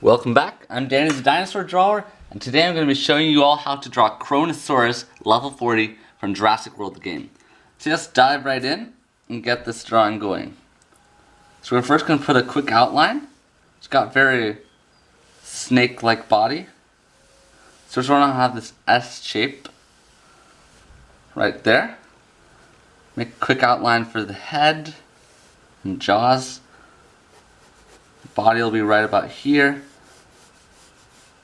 Welcome back, I'm Danny the Dinosaur Drawer, and today I'm going to be showing you all how to draw Kronosaurus level 40 from Jurassic World the Game. So let's dive right in and get this drawing going. So we're first going to put a quick outline. It's got very snake-like body. So we're going to have this S shape right there. Make a quick outline for the head and jaws. The body will be right about here.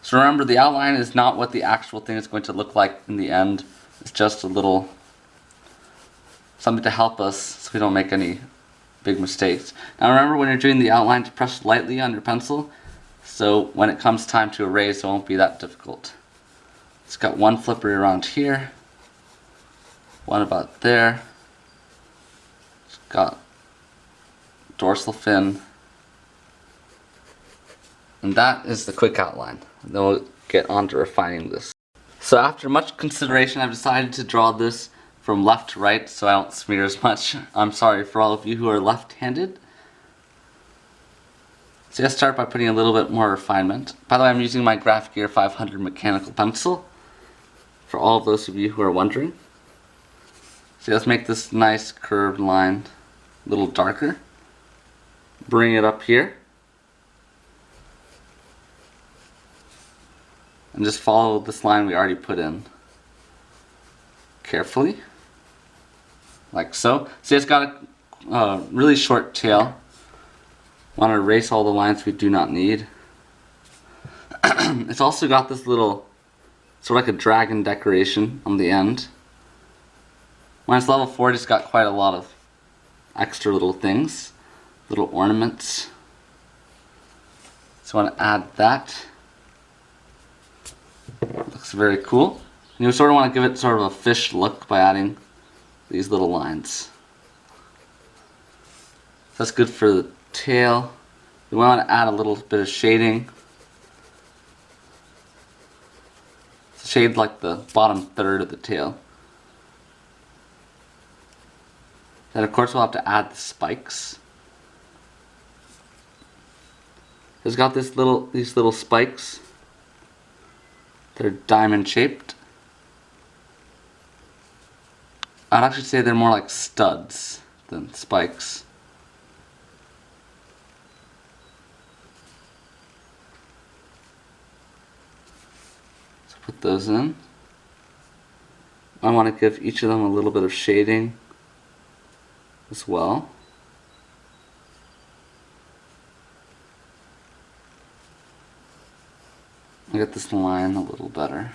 So remember, the outline is not what the actual thing is going to look like in the end. It's just a little something to help us so we don't make any big mistakes. Now remember, when you're doing the outline, to press lightly on your pencil, so when it comes time to erase, it won't be that difficult. It's got one flipper around here, one about there. It's got dorsal fin, and that is the quick outline. Then we'll get on to refining this. So after much consideration, I've decided to draw this from left to right so I don't smear as much. I'm sorry for all of you who are left-handed. So let's start by putting a little bit more refinement. By the way, I'm using my Graph Gear 500 mechanical pencil, for all of those of you who are wondering. So let's make this nice curved line a little darker. Bring it up here. And just follow this line we already put in carefully, like so. See, it's got a really short tail. Want to erase all the lines we do not need. It's also got this little, sort of like a dragon decoration on the end. When it's level 40, it's got quite a lot of extra little things, little ornaments. So I want to add that. Looks very cool. And you sort of want to give it sort of a fish look by adding these little lines. That's good for the tail. We want to add a little bit of shading. Shade like the bottom third of the tail. Then of course we'll have to add the spikes. It's got these little spikes. They're diamond shaped. I'd actually say they're more like studs than spikes. So put those in. I want to give each of them a little bit of shading as well. I get this line a little better.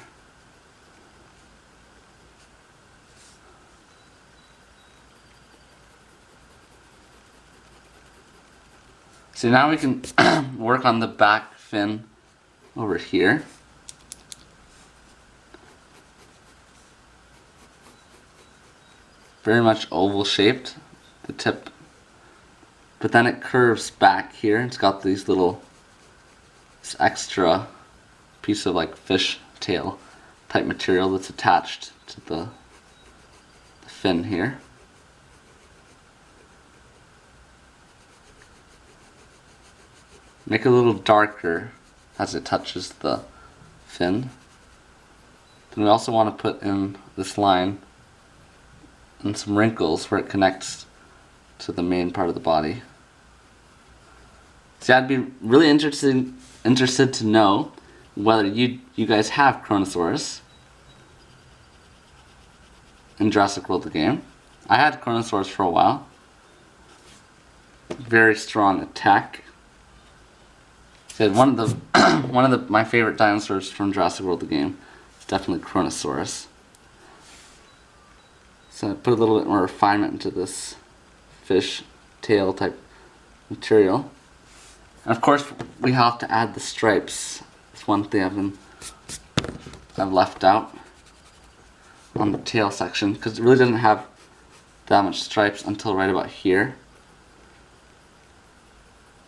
So now we can work on the back fin over here. Very much oval shaped, the tip. But then it curves back here. It's got this extra piece of like fish tail type material that's attached to the fin here. Make it a little darker as it touches the fin. Then we also want to put in this line and some wrinkles where it connects to the main part of the body. See, I'd be really interested to know whether you guys have Kronosaurus in Jurassic World the Game. I had Kronosaurus for a while. Very strong attack. So one of my favorite dinosaurs from Jurassic World the Game is definitely Kronosaurus. So I put a little bit more refinement into this fish tail type material. And of course we have to add the stripes. That's one thing I've left out on the tail section, because it really doesn't have that much stripes until right about here.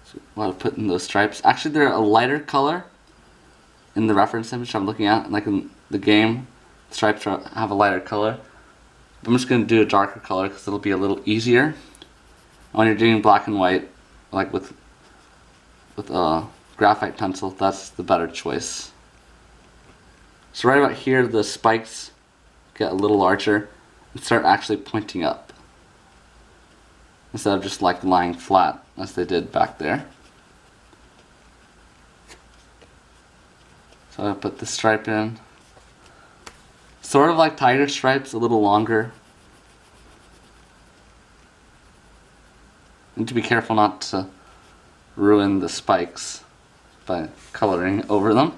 So we'll have to put in those stripes. Actually, they're a lighter color in the reference image I'm looking at. Like in the game, the stripes have a lighter color. I'm just going to do a darker color because it'll be a little easier. When you're doing black and white, like with graphite pencil, that's the better choice. So right about here, the spikes get a little larger and start actually pointing up, instead of just like lying flat as they did back there. So I put the stripe in. Sort of like tiger stripes, a little longer. Need to be careful not to ruin the spikes by coloring over them.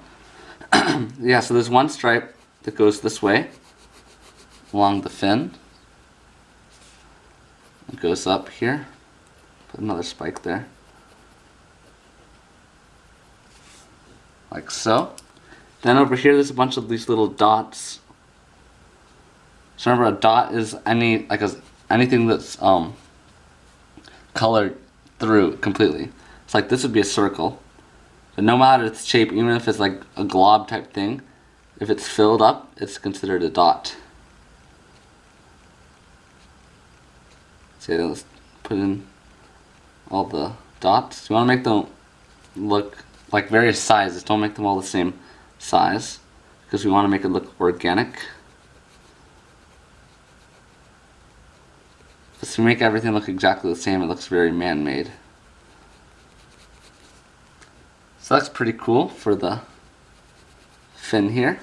Yeah, so there's one stripe that goes this way along the fin. It goes up here. Put another spike there. Like so. Then over here there's a bunch of these little dots. So remember, a dot is anything that's colored through completely. It's like this would be a circle. But no matter its shape, even if it's like a glob type thing, if it's filled up, it's considered a dot. So let's put in all the dots. You want to make them look like various sizes. Don't make them all the same size, because we want to make it look organic. If we make everything look exactly the same, it looks very man-made. So that's pretty cool for the fin here.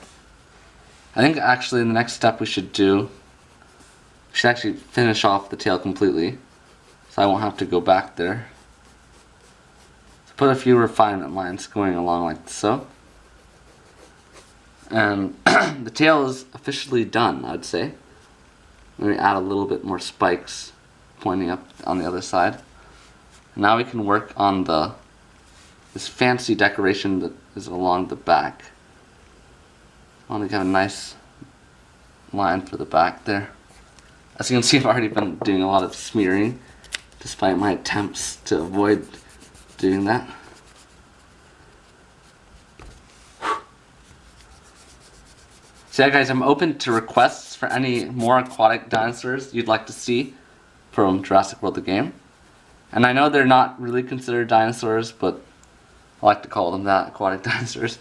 I think actually the next step we should actually finish off the tail completely, so I won't have to go back there. So put a few refinement lines going along like so. And the tail is officially done, I'd say. Let me add a little bit more spikes pointing up on the other side. And now we can work on this fancy decoration that is along the back. I want to have a nice line for the back there. As you can see, I've already been doing a lot of smearing, despite my attempts to avoid doing that. So yeah guys, I'm open to requests for any more aquatic dinosaurs you'd like to see from Jurassic World the Game. And I know they're not really considered dinosaurs, but I like to call them that, aquatic dinosaurs.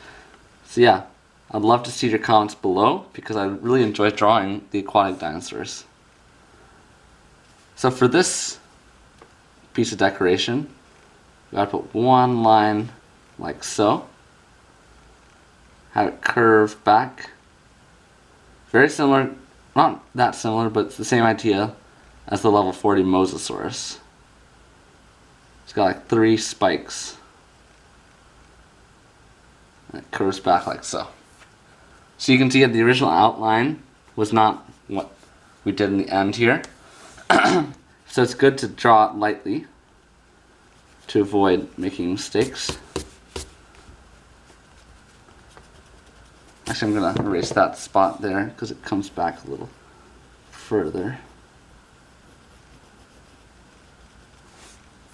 So yeah, I'd love to see your comments below, because I really enjoy drawing the aquatic dinosaurs. So for this piece of decoration, we gotta put one line like so. Have it curve back. Very similar, not that similar, but it's the same idea as the level 40 Mosasaurus. It's got like 3 spikes. And it curves back like so. So you can see that the original outline was not what we did in the end here. So it's good to draw it lightly to avoid making mistakes. Actually, I'm going to erase that spot there because it comes back a little further.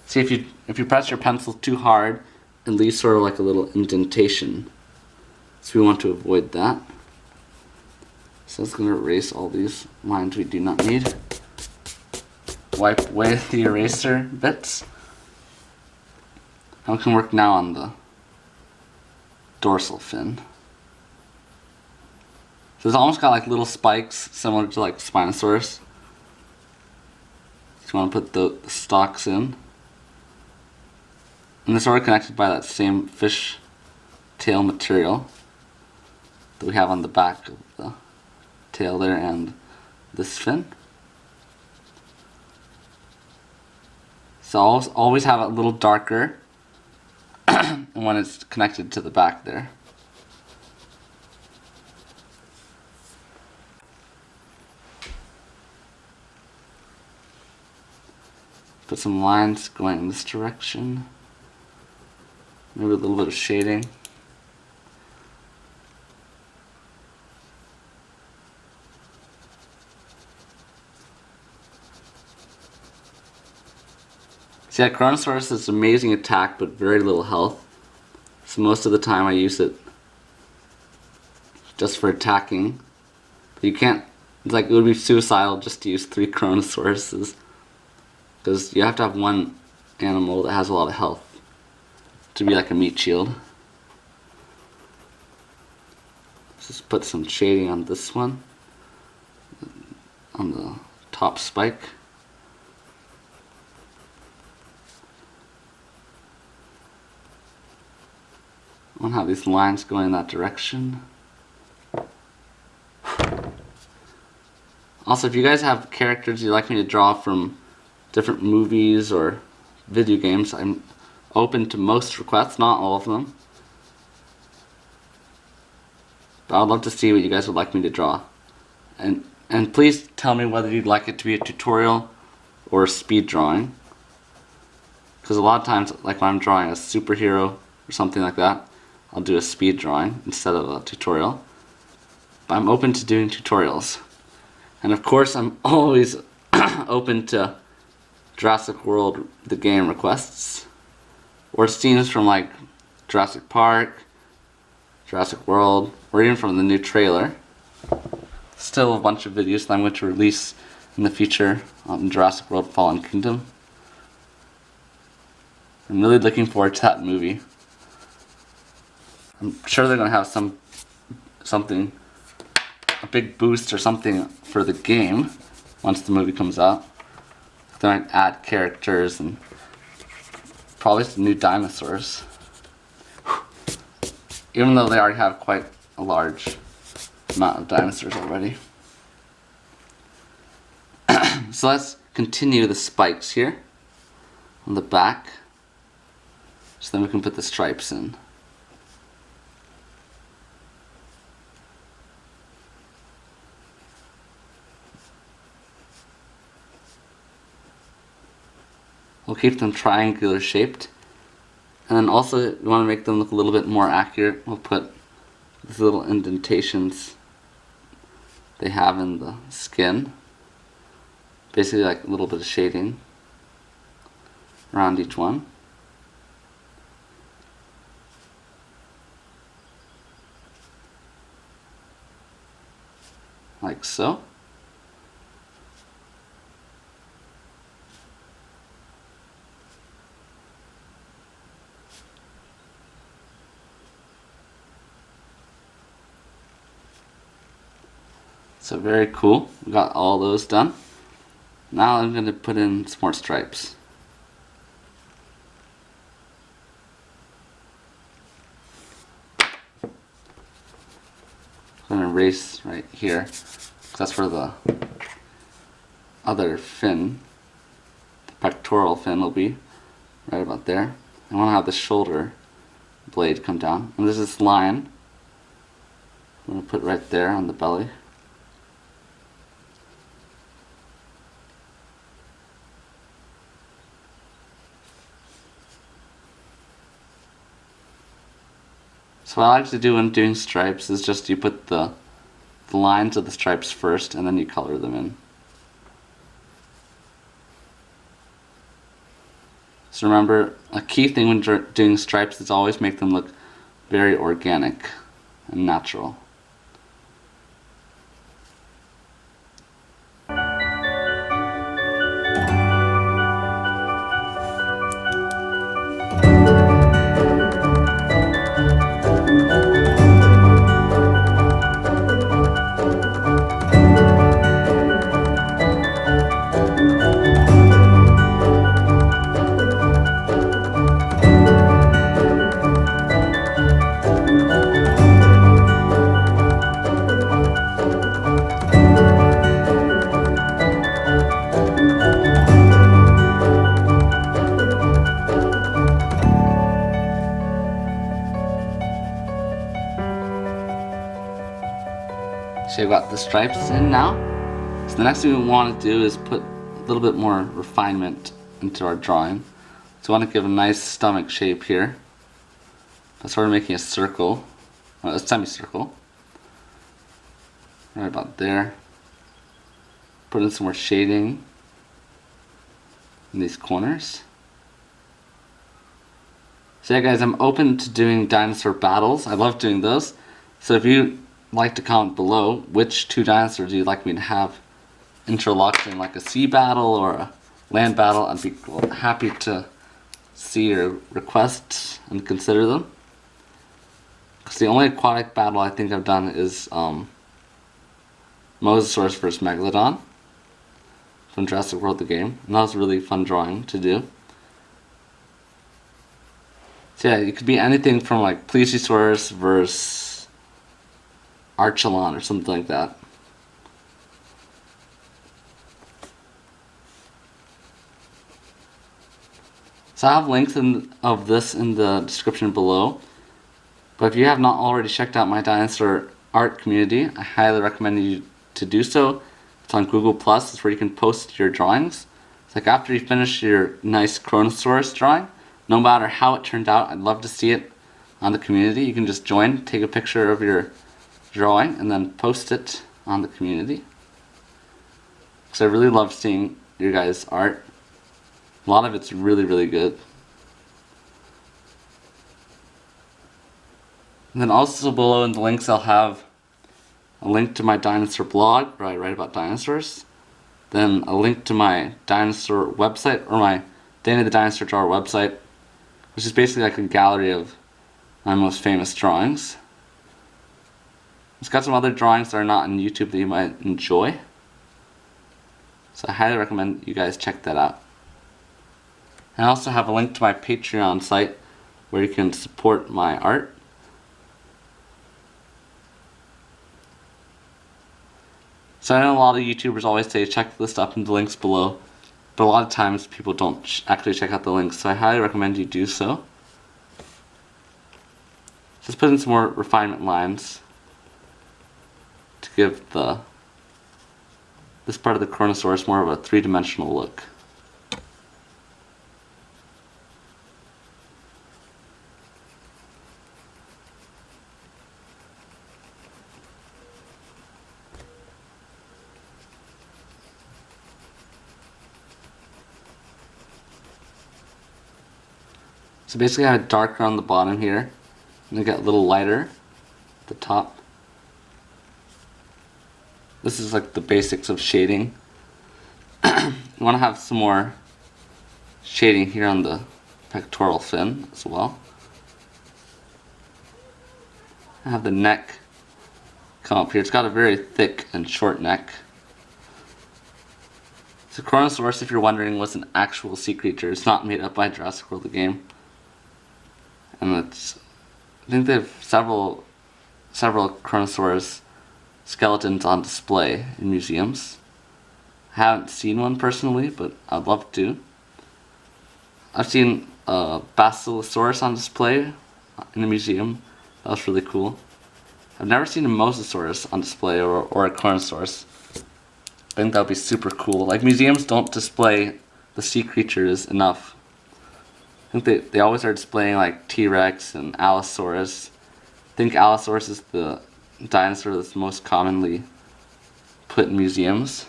See, if you press your pencil too hard, it leaves sort of like a little indentation. So we want to avoid that. So it's going to erase all these lines we do not need. Wipe away the eraser bits. And we can work now on the dorsal fin. So it's almost got like little spikes, similar to like Spinosaurus. So you want to put the stalks in. And they're sort of connected by that same fish tail material that we have on the back of the tail there and this fin. So always have it a little darker and when it's connected to the back there. Put some lines going in this direction. Maybe a little bit of shading. So yeah, Kronosaurus is amazing attack, but very little health. So most of the time I use it just for attacking. But you can't, it's like, it would be suicidal just to use 3 Kronosauruses. Because you have to have one animal that has a lot of health to be like a meat shield. Let's just put some shading on this one, on the top spike. I want to have these lines going in that direction. Also, if you guys have characters you'd like me to draw from different movies or video games, I'm open to most requests, not all of them. But I'd love to see what you guys would like me to draw. And please tell me whether you'd like it to be a tutorial or a speed drawing. Because a lot of times, like when I'm drawing a superhero or something like that, I'll do a speed drawing instead of a tutorial. But I'm open to doing tutorials. And of course, I'm always open to Jurassic World the Game requests, or scenes from like Jurassic Park, Jurassic World, or even from the new trailer. Still a bunch of videos that I'm going to release in the future on Jurassic World Fallen Kingdom. I'm really looking forward to that movie. I'm sure they're going to have something, a big boost or something for the game once the movie comes out. They might add characters and probably some new dinosaurs. Even though they already have quite a large amount of dinosaurs already. So let's continue the spikes here on the back, so then we can put the stripes in. We'll keep them triangular shaped, and then also we want to make them look a little bit more accurate. We'll put these little indentations they have in the skin, basically like a little bit of shading around each one. Like so. So very cool. We got all those done. Now I'm going to put in some more stripes. I'm going to erase right here, because that's where the other fin, the pectoral fin, will be. Right about there. I want to have the shoulder blade come down. And there's this line I'm going to put right there on the belly. So what I like to do when doing stripes is just you put the lines of the stripes first and then you color them in. So remember, a key thing when doing stripes is always make them look very organic and natural. So you've got the stripes in now. So the next thing we want to do is put a little bit more refinement into our drawing. So we want to give a nice stomach shape here. By sort of making a circle, a semicircle. Right about there. Put in some more shading in these corners. So yeah guys, I'm open to doing dinosaur battles. I love doing those. So if you like to comment below which two dinosaurs you'd like me to have interlocked in like a sea battle or a land battle, I'd be happy to see your requests and consider them. Because the only aquatic battle I think I've done is Mosasaurus vs. Megalodon from Jurassic World the Game. And that was a really fun drawing to do. So yeah, it could be anything from like Plesiosaurus versus Archelon or something like that. So I have links of this in the description below. But if you have not already checked out my dinosaur art community, I highly recommend you to do so. It's on Google+. It's where you can post your drawings. It's like after you finish your nice Kronosaurus drawing, no matter how it turned out, I'd love to see it on the community. You can just join, take a picture of your drawing, and then post it on the community. Because I really love seeing your guys' art. A lot of it's really, really good. And then also below in the links I'll have a link to my dinosaur blog where I write about dinosaurs. Then a link to my dinosaur website, or my Dana the Dinosaur Drawer website, which is basically like a gallery of my most famous drawings. It's got some other drawings that are not on YouTube that you might enjoy. So I highly recommend you guys check that out. I also have a link to my Patreon site where you can support my art. So I know a lot of YouTubers always say check the stuff in the links below, but a lot of times people don't actually check out the links, so I highly recommend you do so. Just put in some more refinement lines to give this part of the Kronosaurus more of a three-dimensional look. So basically I have it darker on the bottom here, and it got a little lighter at the top. This is like the basics of shading. You want to have some more shading here on the pectoral fin as well. I have the neck come up here. It's got a very thick and short neck. So Kronosaurus, if you're wondering, was an actual sea creature. It's not made up by Jurassic World the Game. And I think they have several Kronosaurus skeletons on display in museums. I haven't seen one personally, but I'd love to. I've seen a Basilosaurus on display in a museum. That was really cool. I've never seen a Mosasaurus on display or a Kronosaurus. I think that would be super cool. Like, museums don't display the sea creatures enough. I think they always are displaying like T-Rex and Allosaurus. I think Allosaurus is the dinosaur that's most commonly put in museums.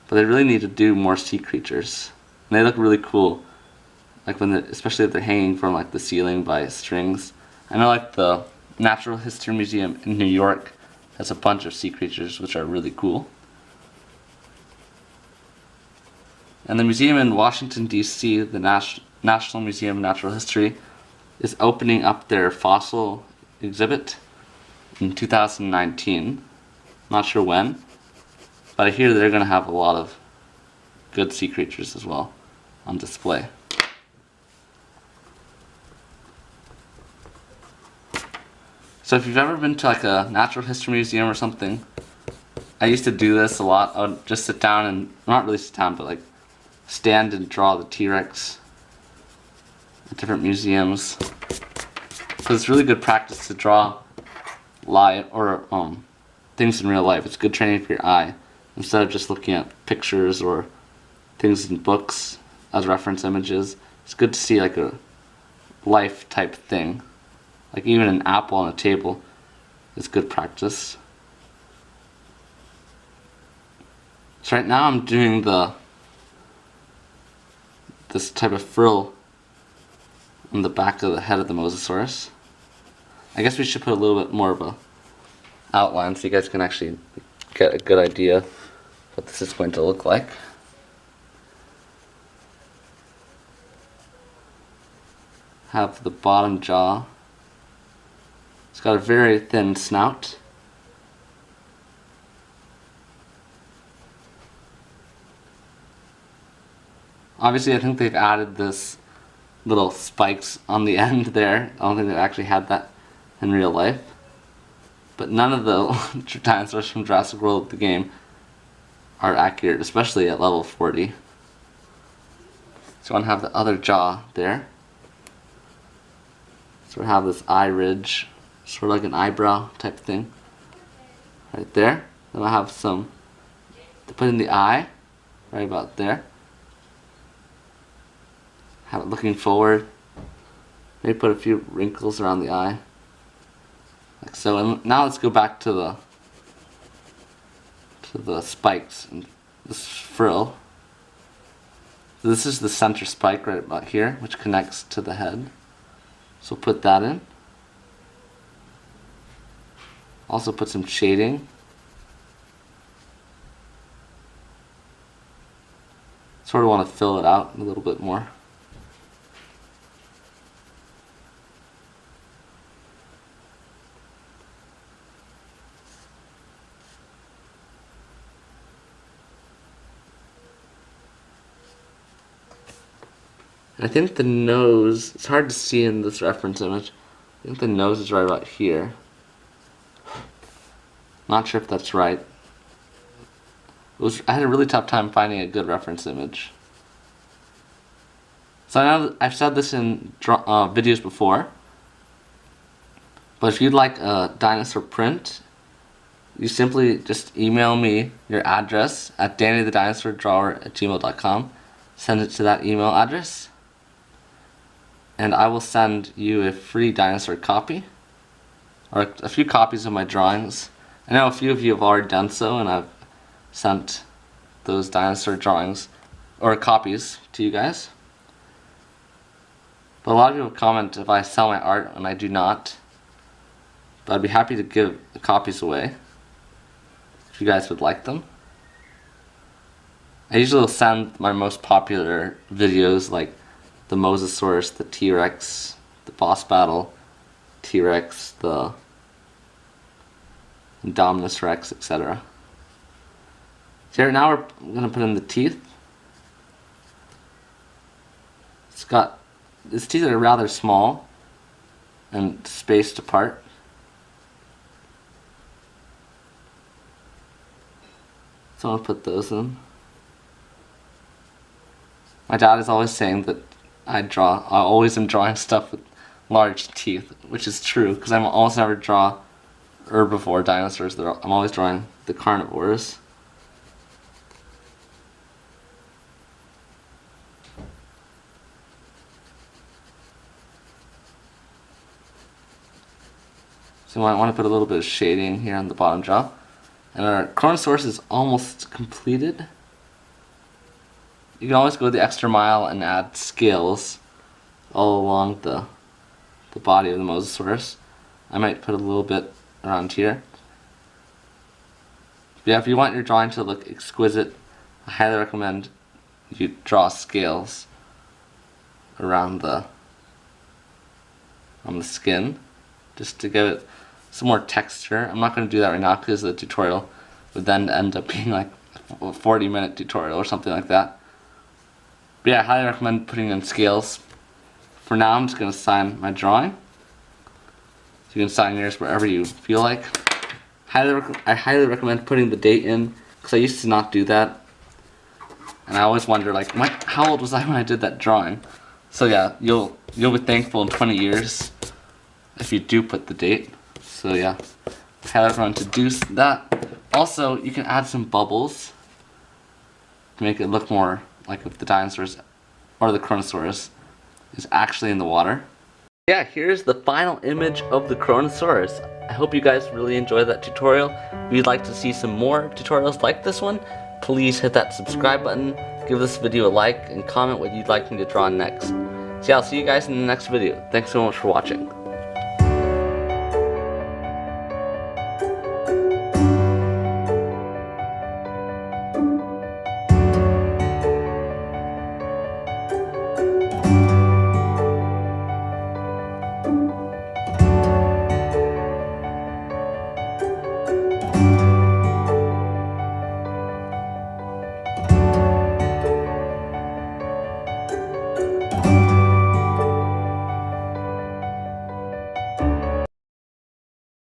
But they really need to do more sea creatures. And they look really cool. Like especially if they're hanging from like the ceiling by strings. I know like the Natural History Museum in New York has a bunch of sea creatures which are really cool. And the museum in Washington, D.C., the National Museum of Natural History, is opening up their fossil exhibit in 2019. Not sure when, but I hear they're going to have a lot of good sea creatures as well on display. So if you've ever been to like a natural history museum or something, I used to do this a lot. I would just sit down and, not really sit down, but like stand and draw the T-Rex at different museums. So it's really good practice to draw live or things in real life. It's good training for your eye instead of just looking at pictures or things in books as reference images. It's good to see like a life type thing. Like even an apple on a table is good practice. So right now I'm doing this type of frill on the back of the head of the Mosasaurus. I guess we should put a little bit more of a outline so you guys can actually get a good idea what this is going to look like. have the bottom jaw. It's got a very thin snout. Obviously, I think they've added this little spikes on the end there. I don't think they've actually had that in real life. But none of the dinosaurs from Jurassic World the game are accurate, especially at level 40. So you want to have the other jaw there. So we have this eye ridge, sort of like an eyebrow type thing, right there. Then I have some to put in the eye, right about there. Have it looking forward. Maybe put a few wrinkles around the eye, like so. And now let's go back to the spikes and this frill. So this is the center spike right about here, which connects to the head. So put that in. Also put some shading. Sort of want to fill it out a little bit more. I think the nose, it's hard to see in this reference image. I think the nose is right about here. Not sure if that's right. I had a really tough time finding a good reference image. So I know I've said this in videos before, but if you'd like a dinosaur print, you simply just email me your address at dannythedinosaurdrawer@gmail.com. Send it to that email address, and I will send you a free dinosaur copy, or a few copies of my drawings. I know a few of you have already done so, and I've sent those dinosaur drawings, or copies, to you guys. But a lot of people comment if I sell my art, and I do not. But I'd be happy to give the copies away, if you guys would like them. I usually will send my most popular videos, like the Mosasaurus, the T-Rex, the boss battle, T-Rex, the Indominus Rex, etc. So here now we're going to put in the teeth. Its teeth are rather small and spaced apart. So I'll put those in. My dad is always saying that I always am drawing stuff with large teeth, which is true, because I'm almost never draw herbivore dinosaurs. I'm always drawing the carnivores. So I want to put a little bit of shading here on the bottom jaw. And our Kronosaurus is almost completed. You can always go the extra mile and add scales all along the body of the Mosasaurus. I might put a little bit around here. But yeah, if you want your drawing to look exquisite, I highly recommend you draw scales around on the skin, just to give it some more texture. I'm not going to do that right now because the tutorial would then end up being like a 40-minute tutorial or something like that. But yeah, I highly recommend putting in scales. For now, I'm just going to sign my drawing. So you can sign yours wherever you feel like. I highly recommend putting the date in, because I used to not do that. And I always wonder, like, how old was I when I did that drawing? So yeah, you'll be thankful in 20 years if you do put the date. So yeah, I highly recommend to do that. Also, you can add some bubbles to make it look more like if the dinosaurs or the Kronosaurus is actually in the water. Yeah, here's the final image of the Kronosaurus. I hope you guys really enjoyed that tutorial. If you'd like to see some more tutorials like this one, please hit that subscribe button, give this video a like, and comment what you'd like me to draw next. So yeah, I'll see you guys in the next video. Thanks so much for watching.